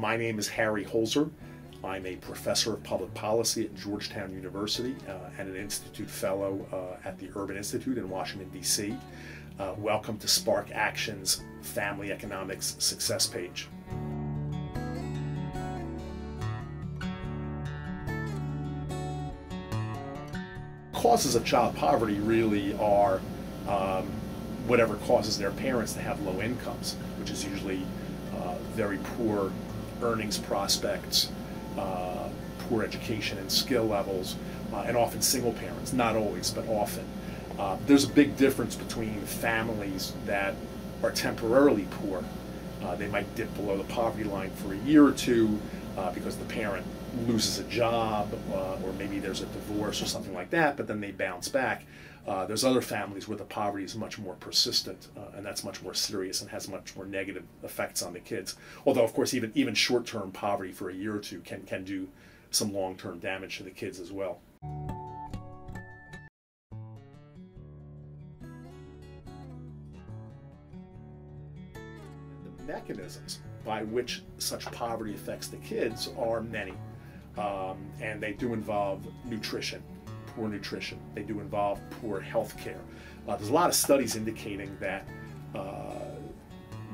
My name is Harry Holzer. I'm a professor of public policy at Georgetown University and an Institute Fellow at the Urban Institute in Washington, D.C. Welcome to Spark Action's Family Economics Success Page. Causes of child poverty really are whatever causes their parents to have low incomes, which is usually very poor earnings prospects, poor education and skill levels, and often single parents, not always, but often. There's a big difference between families that are temporarily poor. They might dip below the poverty line for a year or two because the parent loses a job, or maybe there's a divorce or something like that, but then they bounce back. There's other families where the poverty is much more persistent, and that's much more serious and has much more negative effects on the kids. Although, of course, even short-term poverty for a year or two can do some long-term damage to the kids as well. The mechanisms by which such poverty affects the kids are many, and they do involve nutrition. Poor nutrition. They do involve poor health care. There's a lot of studies indicating that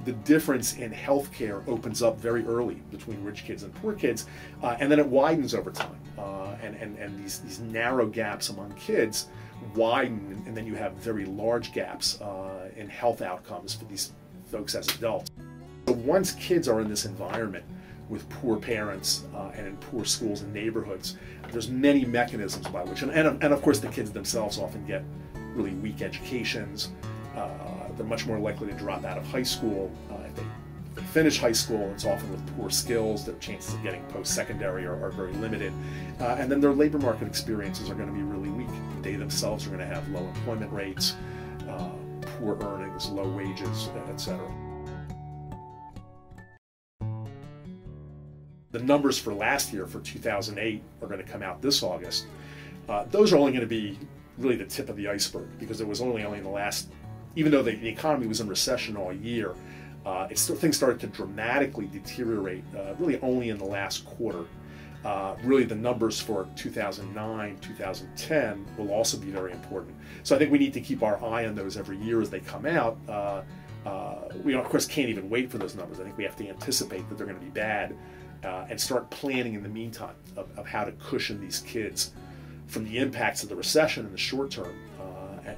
the difference in health care opens up very early between rich kids and poor kids, and then it widens over time. And these narrow gaps among kids widen, and then you have very large gaps in health outcomes for these folks as adults. So once kids are in this environment with poor parents and in poor schools and neighborhoods, there's many mechanisms by which, and of course the kids themselves often get really weak educations. They're much more likely to drop out of high school. If they finish high school, it's often with poor skills. Their chances of getting post-secondary are very limited. And then their labor market experiences are going to be really weak. They themselves are going to have low employment rates, poor earnings, low wages, etc. The numbers for last year, for 2008, are going to come out this August. Those are only going to be really the tip of the iceberg, because it was only in the last, even though the economy was in recession all year, things started to dramatically deteriorate really only in the last quarter. Really the numbers for 2009, 2010 will also be very important. So I think we need to keep our eye on those every year as they come out. We of course can't even wait for those numbers. I think we have to anticipate that they're going to be bad. And start planning in the meantime of how to cushion these kids from the impacts of the recession in the short term,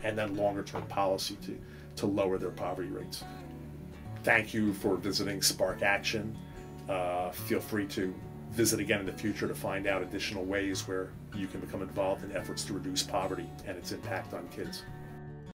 and then longer term policy to lower their poverty rates. Thank you for visiting Spark Action. Feel free to visit again in the future to find out additional ways where you can become involved in efforts to reduce poverty and its impact on kids.